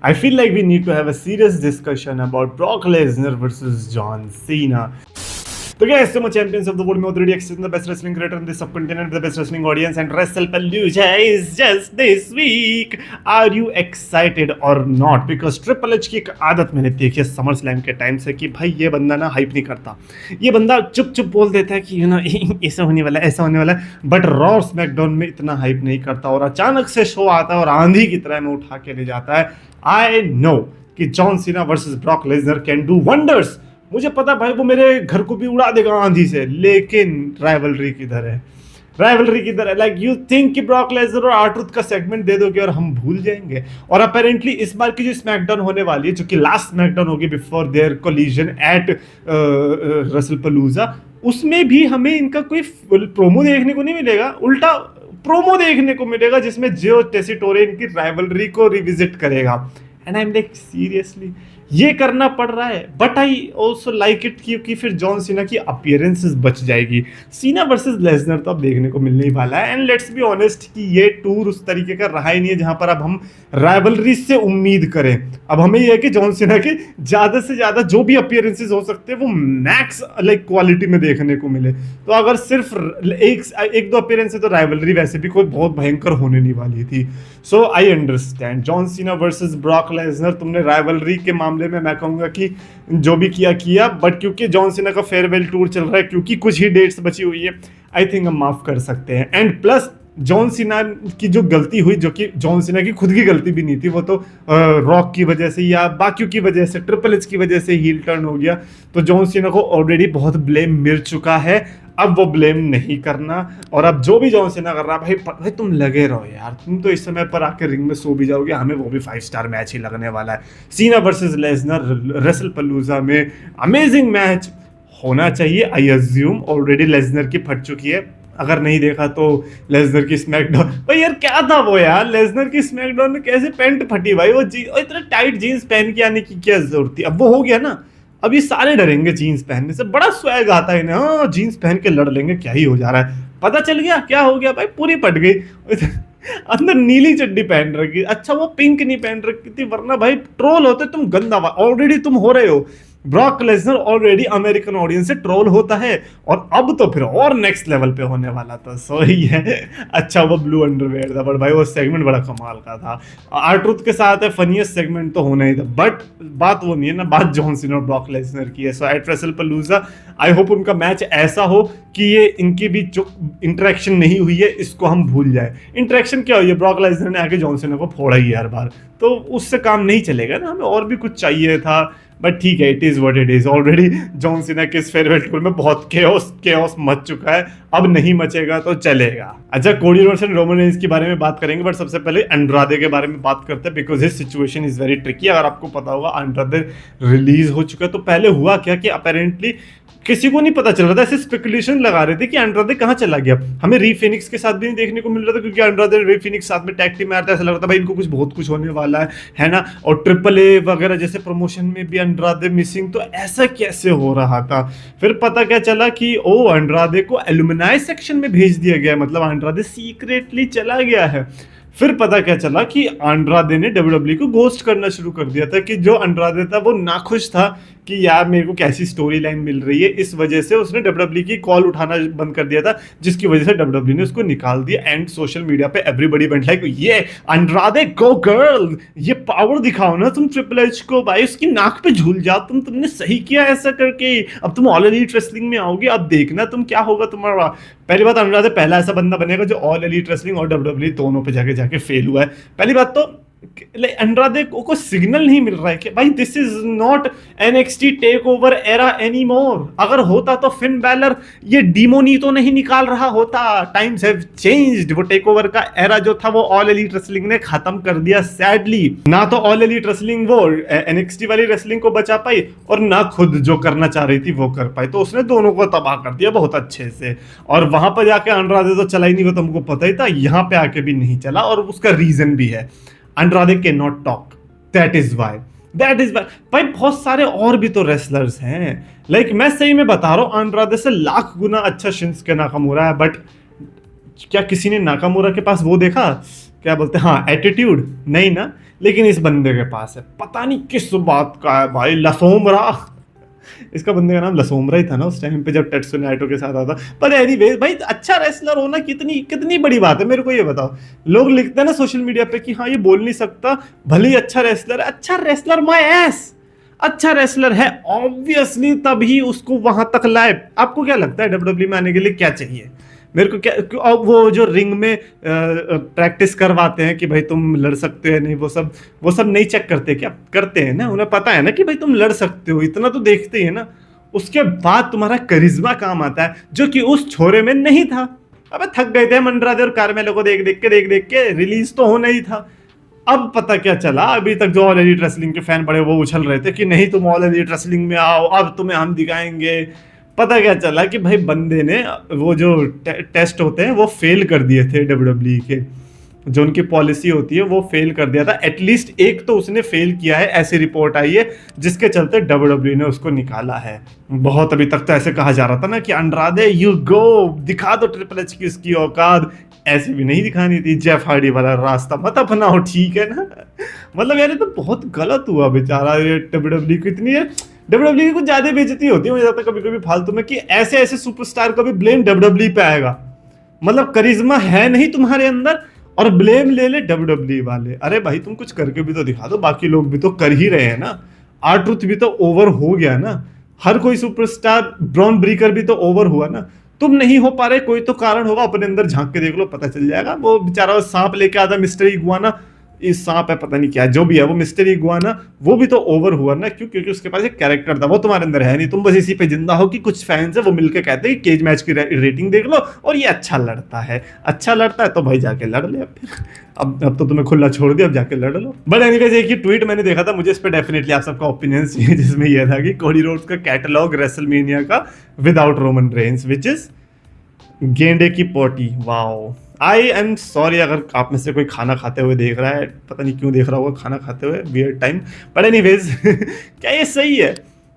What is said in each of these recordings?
I feel like we need to have a serious discussion about Brock Lesnar versus John Cena. So guys, so much champions of the world में already accepting the best wrestling creator in the subcontinent, the best wrestling audience, and WrestlePalooza is just this week. Are you excited or not? Because Triple H की एक आदत मैंने देखी है summer slam के time से कि भाई ये बंदा ना हाइप नहीं करता, ये बंदा चुप चुप बोल देता है कि ऐसा होने वाला है, ऐसा होने वाला है, बट रॉ स्मैकडाउन में इतना हाइप नहीं करता और अचानक से शो आता है और आंधी की तरह में उठा के ले जाता है. आई नो कि John Cena versus Brock Lesnar can do wonders. मुझे पता भाई वो मेरे घर को भी उड़ा देगा आंधी से, लेकिन राइवलरी किधर है? राइवलरी किधर है? लाइक यू थिंक कि ब्रॉक लेसनर और आर-ट्रूथ का सेगमेंट दे दोगे और हम भूल जाएंगे? और अपेरेंटली इस बार की जो स्मैकडाउन होने वाली है, जो कि लास्ट स्मैकडाउन होगी बिफोर देयर कोलिजन एट रेसलपलूजा, उसमें भी हमें इनका कोई प्रोमो देखने को नहीं मिलेगा. उल्टा प्रोमो देखने को मिलेगा जिसमें जो टेसिटोरियन की राइवलरी को रिविजिट करेगा. And I am like seriously ये करना पड़ रहा है. But I also like it क्योंकि फिर जॉन सीना की अपीयरेंसेस बच जाएगी. सीना वर्सेस लेसनर तो अब देखने को मिलने ही वाला है. एंड लेट्स बी ऑनेस्ट कि ये टूर उस तरीके का रहा ही नहीं है जहां पर अब हम राइवलरी से उम्मीद करें. अब हमें यह है कि जॉन सीना के ज़्यादा से ज़्यादा जो भी अपीयरेंसेस हो सकते हैं वो मैक्स लाइक क्वालिटी में देखने को मिले. तो अगर सिर्फ एक दो अपीयरेंस है तो राइवलरी वैसे भी कोई बहुत भयंकर होने नहीं वाली थी. So I understand John Cena versus Brock Lesnar, तुमने राइवलरी के मामले में मैं कहूँगा कि जो भी किया, बट क्योंकि जॉन सीना का फेयरवेल टूर चल रहा है, क्योंकि कुछ ही डेट्स बची हुई है, आई थिंक हम माफ़ कर सकते हैं. एंड प्लस जॉन सीना की जो गलती हुई, जो कि जॉन सीना की खुद की गलती भी नहीं थी, वो तो रॉक की वजह से या बाकियों की वजह से, ट्रिपल एच की वजह से हील टर्न हो गया. तो जॉन सीना को ऑलरेडी बहुत ब्लेम मिल चुका है. अब वो ब्लेम नहीं करना. और अब जो भी जॉन सीना कर रहा है, भाई तुम लगे रहो यार, तुम तो इस समय पर आके रिंग में सो भी जाओगे, हमें वो भी 5 स्टार मैच ही लगने वाला है. सीना वर्सेस लेसनर रेसलपलूजा में अमेजिंग मैच होना चाहिए. आई अज्यूम ऑलरेडी लेसनर की फट चुकी है. अगर नहीं देखा तो लेसनर की स्मैकडाउन, भाई यार क्या था वो यार, लेसनर की स्मैकडाउन में कैसे पैंट फटी भाई, वो इतना टाइट जीन्स पहन के आने की क्या जरूरत थी. अब वो हो गया ना, अब ये सारे डरेंगे जीन्स पहनने से. बड़ा स्वैग आता है इन्हें, हाँ जीन्स पहन के लड़ लेंगे, क्या ही हो जा रहा है. पता चल गया क्या हो गया भाई, पूरी पट गई. अंदर नीली चड्डी पहन रखी, अच्छा वो पिंक नहीं पहन रखी थी, वरना भाई ट्रोल होते तुम गंदा. ऑलरेडी तुम हो रहे हो, Brock Lesnar already American audience से ट्रोल होता है और अब तो फिर और नेक्स्ट लेवल पे होने वाला था. सो ही है. अच्छा वो ब्लू अंडरवेयर था, बट भाई वो सेगमेंट बड़ा कमाल का था. आर-ट्रूथ के साथ है, फनीएस्ट सेगमेंट तो होना ही था. बट बात वो नहीं है ना, बात जॉन सीना और ब्रॉक लेसनर की है. सो एट रेसलपलूजा आई होप उनका मैच ऐसा हो कि ये इनकी भी जो इंटरेक्शन नहीं हुई है इसको हम भूल जाए. इंटरेक्शन क्या हुई है, ब्रॉक लेसनर ने आके जॉन सीना को फोड़ा ही हर बार, तो उससे काम नहीं चलेगा ना, हमें और भी कुछ चाहिए था. बट ठीक है, it is what it is. Already John Cena के इस फेयरवेल टूर में बहुत केओस मच चुका है, अब नहीं मचेगा तो चलेगा. अच्छा, कोडी रोड्स एंड रोमन रेंस के बारे में बात करेंगे, बट सबसे पहले अंड्रादे के बारे में बात करते हैं, because his situation is very tricky. अगर आपको पता होगा अंड्रादे रिलीज हो चुका है, तो पहले हुआ क्या कि अपेरेंटली किसी को नहीं पता चल रहा था, ऐसे स्पेकुलेशन लगा रहे थे कि अंड्रादे कहाँ चला गया. हमें री फिनिक्स के साथ भी नहीं देखने को मिल रहा था, क्योंकि अंड्रादे री फिनिक्स साथ में टैग टीम में आता है, ऐसा लग रहा था भाई इनको कुछ बहुत कुछ होने वाला है ना. और ट्रिपल ए वगैरह जैसे प्रमोशन में भी अंड्रादे मिसिंग, तो ऐसा कैसे हो रहा था. फिर पता क्या चला कि ओ अंड्रादे को एलुमनाई सेक्शन में भेज दिया गया, मतलब अंड्रादे सीक्रेटली चला गया है. फिर पता क्या चला कि अंड्रादे ने डब्ल्यूडब्ल्यूई को घोस्ट करना शुरू कर दिया था, कि जो अंड्रादे था वो नाखुश था कि यार मेरे को कैसी स्टोरी लाइन मिल रही है, इस वजह से उसने डब्ल्यूडब्ल्यूई की कॉल उठाना बंद कर दिया था, जिसकी वजह से डब्ल्यूडब्ल्यूई ने उसको निकाल दिया. एंड सोशल मीडिया पे एवरीबॉडी वेंट लाइक ये अंड्रादे गो गर्ल, ये पावर दिखाओ ना तुम ट्रिपल एच को, भाई उसकी नाक पे झूल जाओ, तुमने सही किया ऐसा करके, अब तुम ऑल एलीट रेसलिंग में आओगे, अब देखना तुम क्या होगा तुम्हारा. पहली बात, अंड्रादे पहला ऐसा बंदा बनेगा जो ऑल एलीट रेसलिंग और डब्ल्यूडब्ल्यूई दोनों पे जाके फेल हुआ है. पहली बात तो अंड्रादे को सिग्नल नहीं मिल रहा है कि भाई this is not NXT take over era any more. अगर होता तो फिन बैलर ये डीमोनी तो नहीं निकाल रहा होता. Times have changed. वो टेक ओवर का एरा जो था वो ऑल एलीट रेसलिंग ने खत्म कर दिया सैडली. ना तो ऑल एलीट रेसलिंग वो एनएक्सटी वाली रेसलिंग को बचा पाई, और ना खुद जो करना चाह रही थी वो कर पाई. तो उसने दोनों को तबाह कर दिया बहुत अच्छे से. और वहां पर जाके अंड्रादे तो चला ही नहीं, वो तुमको पता ही था, यहाँ पे आके भी नहीं चला, और उसका रीजन भी है. Andrade cannot talk. That is why. भाई बहुत सारे और भी तो रेसलर्स हैं. लाइक मैं सही में बता रहा हूँ, अंड्रादे से लाख गुना अच्छा शिंसुके नाकामुरा है. बट क्या किसी ने नाकामुरा के पास वो देखा क्या बोलते हैं, हाँ एटीट्यूड नहीं ना, लेकिन इस बंदे के पास है, पता नहीं किस बात का है भाई, लसोमरा। इसका बंदे का नाम लसोमरा ही था ना उस टाइम पे जब टेट्सु नाइटो के साथ आता। पर एनीवेज भाई, अच्छा रेसलर होना कितनी कितनी बड़ी बात है, मेरे को ये बताओ। लोग लिखते हैं ना सोशल मीडिया पे कि हाँ ये बोल नहीं सकता, भले ही अच्छा रेसलर है। अच्छा रेसलर माय एस, अच्छा रेसलर है ऑब्वियसली तभी उसको वहां तक लाए। आपको क्या लगता है डब्ल्यूडब्ल्यू में आने के लिए क्या चाहिए? मेरे को क्या, अब वो जो रिंग में प्रैक्टिस करवाते हैं कि भाई तुम लड़ सकते हो नहीं, वो सब नहीं चेक करते क्या? करते हैं ना, उन्हें पता है ना कि भाई तुम लड़ सकते हो, इतना तो देखते ही है ना। उसके बाद तुम्हारा करिश्मा काम आता है, जो कि उस छोरे में नहीं था। अबे थक गए थे हम अंड्रादे और कार्मेलो को देख देख के रिलीज तो होना ही था। अब पता क्या चला, अभी तक जो ऑल एलीट रेसलिंग के फैन बड़े वो उछल रहे थे कि नहीं तुम ऑल एलीट रेसलिंग में आओ, अब तुम्हें हम दिखाएंगे। पता क्या चला कि भाई बंदे ने वो जो टेस्ट होते हैं वो फेल कर दिए थे डब्ल्यूडब्ल्यू के, जो उनकी पॉलिसी होती है वो फेल कर दिया था। एटलीस्ट एक तो उसने फेल किया है, ऐसी रिपोर्ट आई है, जिसके चलते डब्ल्यूडब्ल्यू ने उसको निकाला है। बहुत अभी तक तो ऐसे कहा जा रहा था ना कि अंड्रादे यू गो, दिखा दो ट्रिपल एच की उसकी औकात। ऐसे भी नहीं दिखानी थी, जेफ हार्डी वाला रास्ता मत अपनाओ, ठीक है ना। मतलब यार ये तो बहुत गलत हुआ बेचारा, ये डब्ल्यूडब्ल्यू की इतनी है, डब्ल्यूडब्ल्यू की कुछ ज्यादा बेइज्जती होती है मुझे लगता है कभी कभी फालतू में, कि ऐसे ऐसे सुपरस्टार का भी ब्लेम डब्ल्यूडब्ल्यू पे आएगा। मतलब करिश्मा है नहीं तुम्हारे अंदर और ब्लेम ले ले डब्ल्यूडब्ल्यू वाले। अरे भाई तुम कुछ करके भी तो दिखा दो, बाकी लोग भी तो कर ही रहे हैं ना। आर ट्रूथ भी तो ओवर हो गया ना, हर कोई सुपरस्टार, ब्रॉन ब्रीकर भी तो ओवर हुआ ना। तुम नहीं हो पा रहे, कोई तो कारण होगा, अपने अंदर झांक के देख लो पता चल जाएगा। वो बेचारा सांप लेके आता मिस्टर इगुआना, इस सांप है पता नहीं क्या जो भी है वो मिस्टर इगुआना, वो भी तो ओवर हुआ ना। क्यों? क्योंकि उसके पास एक कैरेक्टर था, वो तुम्हारे अंदर है नहीं। तुम बस इसी पे जिंदा हो कि कुछ फैंस है वो मिलकर कहते हैं कि केज मैच की रेटिंग देख लो और ये अच्छा लड़ता है, अच्छा लड़ता है तो भाई जाके लड़ ले। अब तो तुम्हें खुला छोड़ दिया, अब जाके लड़ लो। बट एनीवेज एक ही ट्वीट मैंने देखा था, मुझे इस पे डेफिनेटली आप सबका ओपिनियन चाहिए, जिसमें यह था कि कोडी रोड्स का कैटलॉग रेसलमेनिया का without Roman Reigns, which is गेंडे की पोटी। वाओ, आई एम सॉरी अगर आप में से कोई खाना खाते हुए देख रहा है, पता नहीं क्यों देख रहा होगा खाना खाते हुए, वियर्ड टाइम। बट एनीवेज क्या ये सही है?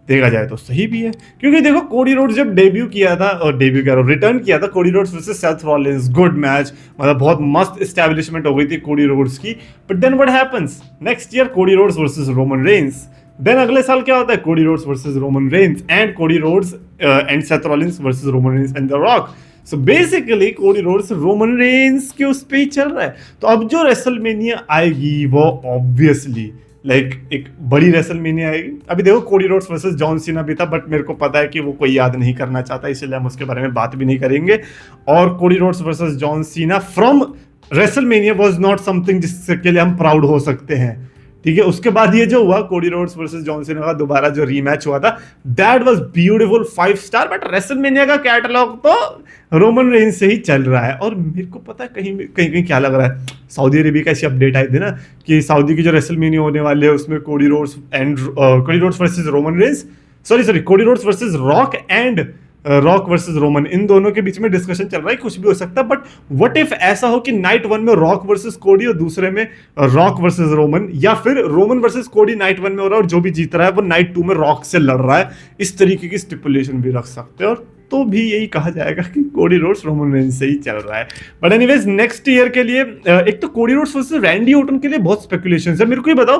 देखा जाए तो सही भी है, क्योंकि देखो कोडी रोड्स जब डेब्यू किया था, और डेब्यू कह रहा हूं रिटर्न किया था, कोडी Rhodes versus Seth Rollins, good match, मतलब बहुत मस्त एस्टैब्लिशमेंट हो गई थी कोडी रोड्स की। But then what happens next year? Cody Rhodes versus Roman Reigns. Then अगले साल क्या होता है? Cody Rhodes versus Roman Reigns and Cody Rhodes and Seth Rollins versus Roman Reigns and the Rock. So basically Cody Rhodes Roman Reigns के उस पे ही चल रहा है। तो अब जो रेसलमेनिया आएगी वो ऑब्वियसली एक बड़ी रेसलमेनिया आएगी। अभी देखो कोडी रोड्स वर्सेस जॉन सीना भी था, बट मेरे को पता है कि वो कोई याद नहीं करना चाहता, इसलिए हम उसके बारे में बात भी नहीं करेंगे। और कोडी Rhodes versus John Cena from WrestleMania was not something जिसके लिए हम प्राउड हो सकते हैं, ठीक है। उसके बाद ये जो हुआ कोडी रोड्स वर्सेस जॉन सीना का दोबारा जो रीमैच हुआ था, that was beautiful 5 star. But WrestleMania का कैटलॉग तो रोमन रेंस से ही चल रहा है। और मेरे को पता है कहीं कहीं क्या लग रहा है, सऊदी अरेबिया का ऐसी अपडेट आई थी ना कि सऊदी की जो रेसलमेनिया होने वाले है उसमें Cody Rhodes versus Roman Reigns, sorry Cody Rhodes versus Rock and Rock versus Roman, इन दोनों के बीच में डिस्कशन चल रहा है, कुछ भी हो सकता है। बट व्हाट इफ ऐसा हो कि नाइट 1 में रॉक वर्सेस कोडी और दूसरे में रॉक वर्सेस रोमन, या फिर रोमन वर्सेस कोडी नाइट 1 में हो रहा है और जो भी जीत रहा है वो नाइट 2 में रॉक से लड़ रहा है। इस तरीके की स्टिपुलेशन भी रख सकते हैं, और तो भी यही कहा जाएगा कि कोडी रोड्स रोमन रेंस से ही चल रहा है। बट एनीवेज नेक्स्ट ईयर के लिए एक तो कोडी रोड्स वर्सेस रैंडी ऑर्टन के लिए बहुत स्पेकुलेशन है। मेरे को ये बताओ,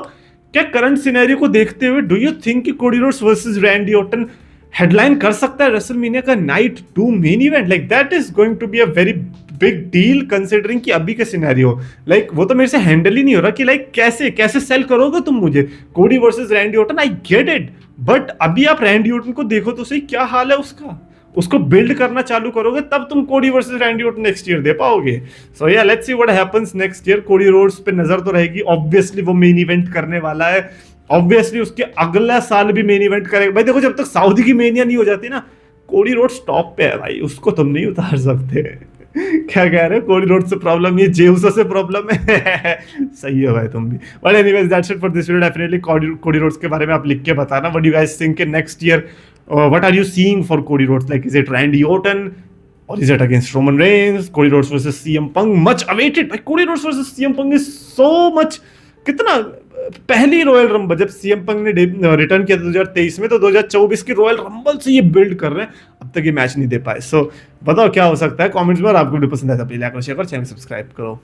क्या करंट सिनेरियो को देखते हुए डू यू थिंक कि Cody Rhodes versus Randy Orton headline कर सकता है रेसलमेनिया का night 2 main event? Like that is going to be a very big deal considering कि अभी के सिनेरियो, वो तो मेरे से हैंडल ही नहीं हो रहा कि कैसे सेल करोगे तुम मुझे कोडी versus Randy Orton. I get it, but अभी आप रैंडी ऑर्टन को देखो तो सही, क्या हाल है उसका, उसको बिल्ड करना चालू करोगे तब तुम Cody versus Randy Orton next year दे पाओगे। So yeah let's see what happens next year. Cody Rhodes पे नजर तो रहेगी, ऑब्वियसली वो मेन इवेंट करने वाला है, ऑब्वियसली उसके अगला साल भी मेन इवेंट करेगा। भाई देखो जब तक सऊदी की मेनिया नहीं हो जाती ना, कोडी रोड्स टॉप पे है भाई, उसको तुम नहीं उतार सकते। क्या कह रहे हो? कोडी रोड से प्रॉब्लम नहीं है, जेउसा से प्रॉब्लम है। सही है भाई तुम भी। But anyways that's it for this video. Definitely Cody Rhodes के बारे में आप लिख के बताना what you guys think next year, what are you seeing for Cody Rhodes, like is it Randy Orton or is it against Roman Reigns? Cody Rhodes versus CM Punk, much awaited. Like Cody Rhodes versus CM Punk is so much, कितना पहली royal rumble जब CM Punk ने return किया था 2023 में, तो 2024 की royal rumble से ये बिल्ड कर रहे हैं, अब तक ये मैच नहीं दे पाए। सो बताओ क्या हो सकता है कमेंट्स में, और आपको वीडियो पसंद आया तो प्लीज लाइक और शेयर और चैनल सब्सक्राइब करो।